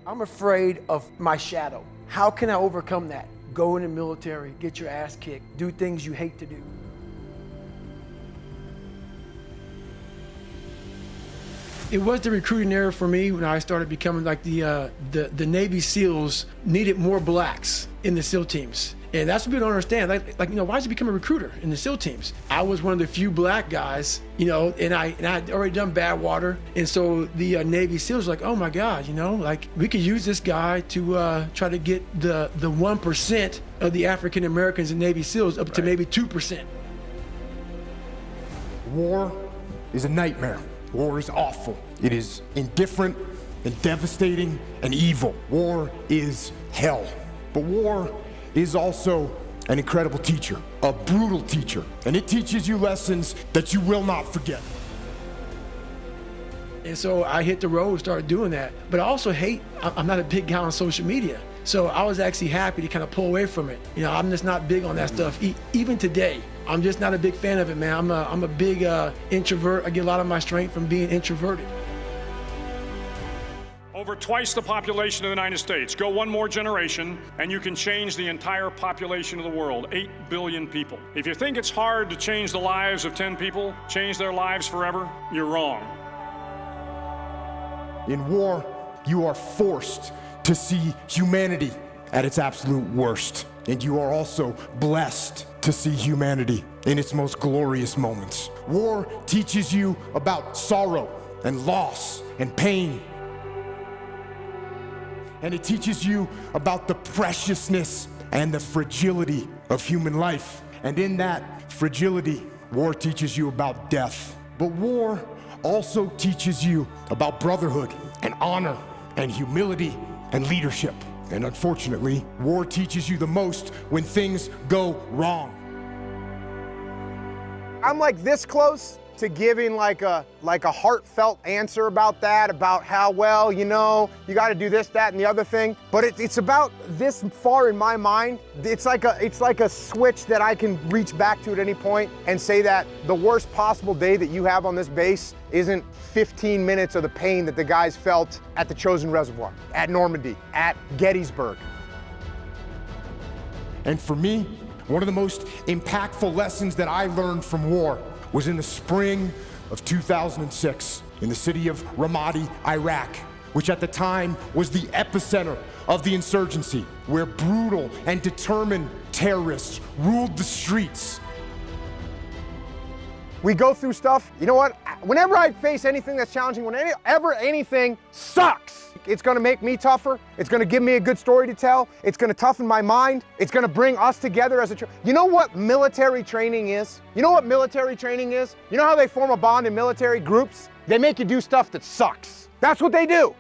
I'm afraid of my shadow. How can I overcome that? Go in the military, get your ass kicked, do things you hate to do. It was the recruiting era for me when I started becoming like the Navy SEALs needed more blacks in the SEAL teams. And that's what people don't understand. Like, why did you become a recruiter in the SEAL teams? I was one of the few black guys, and I'd already done Badwater. And so the Navy SEALs were like, oh my God, like we could use this guy to try to get the 1% of the African Americans in Navy SEALs up to maybe 2%. War is a nightmare. War is awful. It is indifferent and devastating and evil. War is hell. But war is also an incredible teacher, a brutal teacher, and it teaches you lessons that you will not forget. And so I hit the road and started doing that. But I also I'm not a big guy on social media. So I was actually happy to kind of pull away from it. I'm just not big on that stuff. Even today, I'm just not a big fan of it, man. I'm a big introvert. I get a lot of my strength from being introverted. Over twice the population of the United States. Go one more generation, and you can change the entire population of the world, 8 billion people. If you think it's hard to change the lives of 10 people, change their lives forever, you're wrong. In war, you are forced to see humanity at its absolute worst. And you are also blessed to see humanity in its most glorious moments. War teaches you about sorrow and loss and pain. And it teaches you about the preciousness and the fragility of human life. And in that fragility, war teaches you about death. But war also teaches you about brotherhood and honor and humility and leadership. And unfortunately, war teaches you the most when things go wrong. I'm like this close to giving like a heartfelt answer about that, about how, well, you got to do this, that, and the other thing. But it's about this far in my mind. It's like a switch that I can reach back to at any point and say that the worst possible day that you have on this base isn't 15 minutes of the pain that the guys felt at the Chosin Reservoir, at Normandy, at Gettysburg. And for me, one of the most impactful lessons that I learned from war was in the spring of 2006 in the city of Ramadi, Iraq, which at the time was the epicenter of the insurgency, where brutal and determined terrorists ruled the streets. We go through stuff, you know what? Whenever I face anything that's challenging, whenever anything sucks, it's gonna make me tougher. It's gonna give me a good story to tell. It's gonna toughen my mind. It's gonna bring us together as a You know what military training is? You know what military training is? You know how they form a bond in military groups? They make you do stuff that sucks. That's what they do.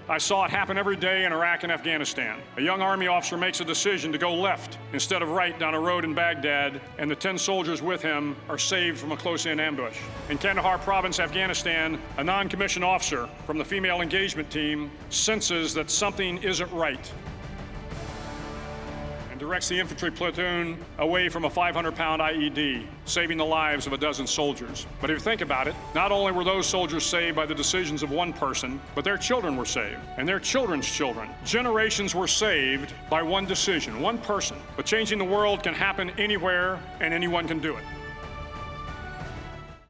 I saw it happen every day in Iraq and Afghanistan. A young Army officer makes a decision to go left instead of right down a road in Baghdad, and the 10 soldiers with him are saved from a close-in ambush. In Kandahar province, Afghanistan, a non-commissioned officer from the female engagement team senses that something isn't right and directs the infantry platoon away from a 500-pound IED, saving the lives of a dozen soldiers. But if you think about it, not only were those soldiers saved by the decisions of one person, but their children were saved, and their children's children. Generations were saved by one decision, one person. But changing the world can happen anywhere, and anyone can do it.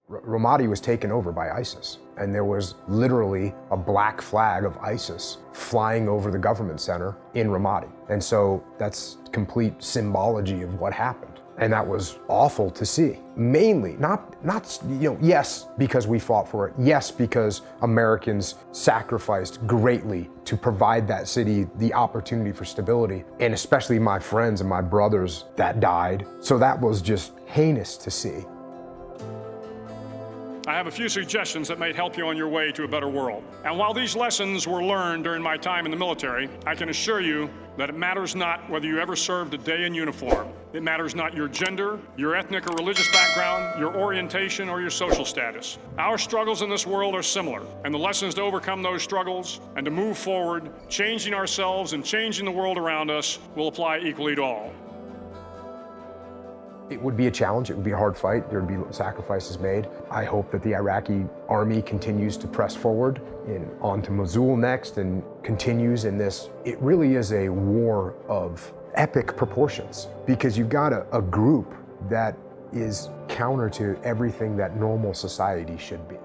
Ramadi was taken over by ISIS, and there was literally a black flag of ISIS flying over the government center in Ramadi. And so that's complete symbology of what happened. And that was awful to see. Mainly, not yes, because we fought for it. Yes, because Americans sacrificed greatly to provide that city the opportunity for stability. And especially my friends and my brothers that died. So that was just heinous to see. I have a few suggestions that may help you on your way to a better world. And while these lessons were learned during my time in the military, I can assure you that it matters not whether you ever served a day in uniform. It matters not your gender, your ethnic or religious background, your orientation, or your social status. Our struggles in this world are similar, and the lessons to overcome those struggles and to move forward, changing ourselves and changing the world around us, will apply equally to all. It would be a challenge, it would be a hard fight, there would be sacrifices made. I hope that the Iraqi army continues to press forward on to Mosul next and continues in this. It really is a war of epic proportions because you've got a group that is counter to everything that normal society should be.